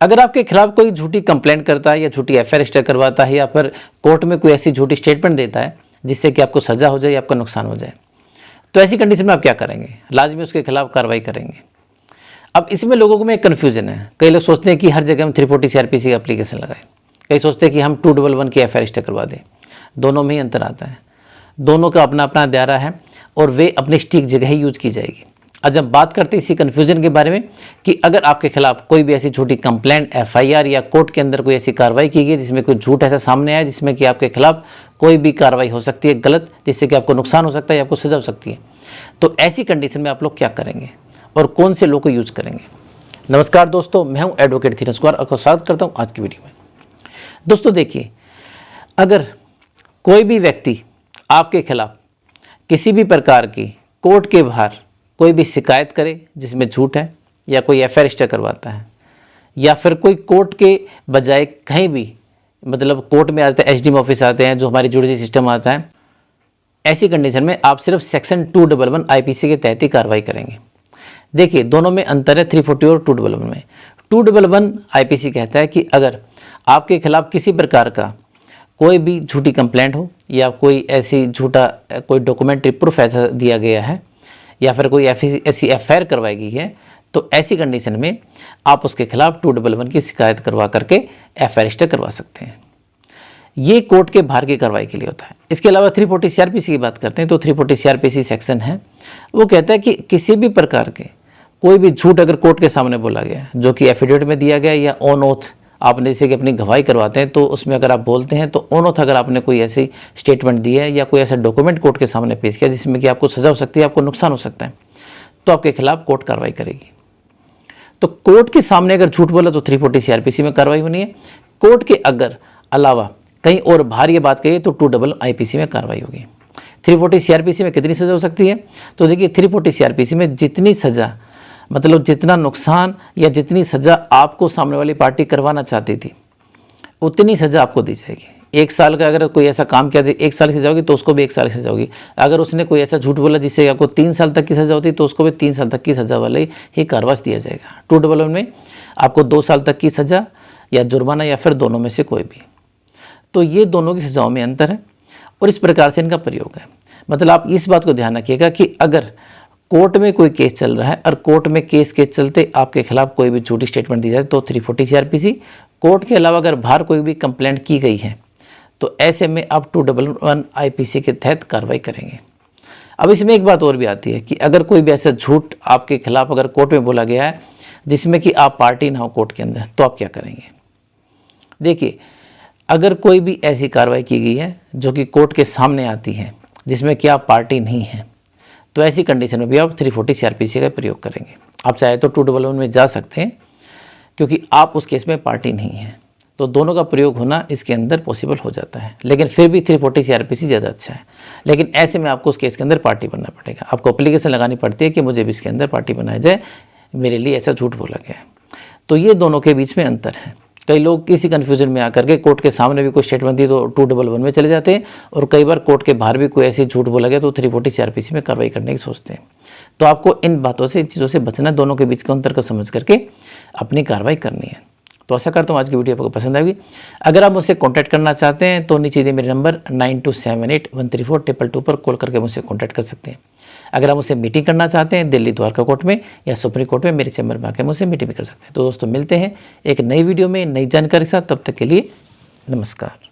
अगर आपके खिलाफ कोई झूठी कंप्लेंट करता है या झूठी एफआईआर रजिस्टर करवाता है या फिर कोर्ट में कोई ऐसी झूठी स्टेटमेंट देता है जिससे कि आपको सज़ा हो जाए या आपका नुकसान हो जाए, तो ऐसी कंडीशन में आप क्या करेंगे? लाजमी उसके खिलाफ कार्रवाई करेंगे। अब इसमें लोगों में एक कन्फ्यूजन है। कई लोग सोचते हैं कि हर जगह हम 340 सीआरपीसी का एप्लीकेशन लगाएं, कई सोचते हैं कि हम 211 की एफआईआर रजिस्टर करवा दें। दोनों में ही अंतर आता है, दोनों का अपना अपना दायरा है और वे अपनी सटीक जगह ही यूज की जाएगी। आज हम बात करते हैं इसी कन्फ्यूजन के बारे में कि अगर आपके खिलाफ कोई भी ऐसी झूठी कंप्लेंट, एफआईआर या कोर्ट के अंदर कोई ऐसी कार्रवाई की गई जिसमें कोई झूठ ऐसा सामने आया जिसमें कि आपके खिलाफ कोई भी कार्रवाई हो सकती है गलत, जिससे कि आपको नुकसान हो सकता है या आपको सजा हो सकती है, तो ऐसी कंडीशन में आप लोग क्या करेंगे और कौन से लोग को यूज करेंगे? नमस्कार दोस्तों, मैं हूं एडवोकेट धीरज कुमार, आपका स्वागत करता हूं आज की वीडियो में। दोस्तों देखिए, अगर कोई भी व्यक्ति आपके खिलाफ किसी भी प्रकार की कोर्ट के बाहर कोई भी शिकायत करे जिसमें झूठ है या कोई एफआईआर रजिस्टर करवाता है या फिर कोई कोर्ट के बजाय कहीं भी, मतलब कोर्ट में आते हैं, एसडीएम ऑफिस आते हैं, जो हमारी जुडिशरी सिस्टम आता है, ऐसी कंडीशन में आप सिर्फ सेक्शन 211 आईपीसी के तहत ही कार्रवाई करेंगे। देखिए, दोनों में अंतर है 340 और 211 में। 211 आईपीसी कहता है कि अगर आपके खिलाफ किसी प्रकार का कोई भी झूठी कंप्लेंट हो या कोई ऐसी झूठा कोई डॉक्यूमेंट्री प्रूफ ऐसा दिया गया है या फिर कोई ऐसी एफआईआर करवाई गई है, तो ऐसी कंडीशन में आप उसके खिलाफ 211 की शिकायत करवा करके एफआईआर रजिस्टर करवा सकते हैं। ये कोर्ट के बाहर की कार्रवाई के लिए होता है। इसके अलावा 340 सीआरपीसी की बात करते हैं तो 340 सीआरपीसी सेक्शन है, वो कहता है कि किसी भी प्रकार के कोई भी झूठ अगर कोर्ट के सामने बोला गया जो कि एफिडेविट में दिया गया या ऑन ओथ आपने जैसे कि अपनी गवाही करवाते हैं, तो उसमें अगर आप बोलते हैं तो ऑन ओथ अगर आपने कोई ऐसी स्टेटमेंट दी है या कोई ऐसा डॉक्यूमेंट कोर्ट के सामने पेश किया जिसमें कि आपको सजा हो सकती है, आपको नुकसान हो सकता है, तो आपके खिलाफ कोर्ट कार्रवाई करेगी। तो कोर्ट के सामने अगर झूठ बोला तो 340 सीआरपीसी में कार्रवाई होनी है। कोर्ट के अगर अलावा कहीं और बाहर ये बात कही तो 211 आईपीसी में कार्रवाई होगी। 340 सीआरपीसी में कितनी सज़ा हो सकती है? तो देखिए, 340 सीआरपीसी में जितनी सज़ा, मतलब जितना नुकसान या जितनी सज़ा आपको सामने वाली पार्टी करवाना चाहती थी उतनी सज़ा आपको दी जाएगी। 1 साल का अगर कोई ऐसा काम किया 1 साल की सज़ा होगी तो उसको भी 1 साल की सज़ा होगी। अगर उसने कोई ऐसा झूठ बोला जिससे आपको 3 साल तक की सज़ा होती तो उसको भी 3 साल तक की सज़ा वाले ही कारावास दिया जाएगा। 211 में आपको 2 साल तक की सज़ा या जुर्माना या फिर दोनों में से कोई भी। तो ये दोनों की सज़ाओं में अंतर है और इस प्रकार से इनका प्रयोग है। मतलब आप इस बात को ध्यान रखिएगा कि अगर कोर्ट में कोई केस चल रहा है और कोर्ट में केस के चलते आपके खिलाफ कोई भी झूठी स्टेटमेंट दी जाए तो 340 सीआरपीसी, कोर्ट के अलावा अगर बाहर कोई भी कंप्लेंट की गई है तो ऐसे में आप 211 आईपीसी के तहत कार्रवाई करेंगे। अब इसमें एक बात और भी आती है कि अगर कोई भी ऐसा झूठ आपके खिलाफ अगर कोर्ट में बोला गया है जिसमें कि आप पार्टी ना हो कोर्ट के अंदर, तो आप क्या करेंगे? देखिए, अगर कोई भी ऐसी कार्रवाई की गई है जो कि कोर्ट के सामने आती है जिसमें कि आप पार्टी नहीं हैं, तो ऐसी कंडीशन में भी आप 340 सीआरपीसी का प्रयोग करेंगे। आप चाहे तो 211 में जा सकते हैं क्योंकि आप उस केस में पार्टी नहीं हैं, तो दोनों का प्रयोग होना इसके अंदर पॉसिबल हो जाता है। लेकिन फिर भी 340 सीआरपीसी ज़्यादा अच्छा है। लेकिन ऐसे में आपको उस केस के अंदर पार्टी बनना पड़ेगा। आपको एप्लीकेशन लगानी पड़ती है कि मुझे भी इसके अंदर पार्टी बनाया जाए, मेरे लिए ऐसा झूठ बोला गया है। तो ये दोनों के बीच में अंतर है। कई लोग किसी कन्फ्यूजन में आकर के कोर्ट के सामने भी कोई स्टेटमेंट दी तो 211 में चले जाते हैं और कई बार कोर्ट के बाहर भी कोई ऐसी झूठ बोला गया तो 340 सीआरपीसी में कार्रवाई करने की सोचते हैं। तो आपको इन बातों से, इन चीज़ों से बचना, दोनों के बीच के अंतर को समझ करके अपनी कार्रवाई करनी है। तो आशा करता हूँ आज की वीडियो आपको पसंद आएगी। अगर आप मुझसे कॉन्टैक्ट करना चाहते हैं तो नीचे दिए मेरे नंबर 9278134222 पर कॉल करके मुझसे कॉन्टैक्ट कर सकते हैं। अगर आप मुझसे मीटिंग करना चाहते हैं दिल्ली द्वारका कोर्ट में या सुप्रीम कोर्ट में, मेरे चैम्बर में आकर मुझसे मीटिंग भी कर सकते हैं। तो दोस्तों, मिलते हैं एक नई वीडियो में नई जानकारी के साथ। तब तक के लिए नमस्कार।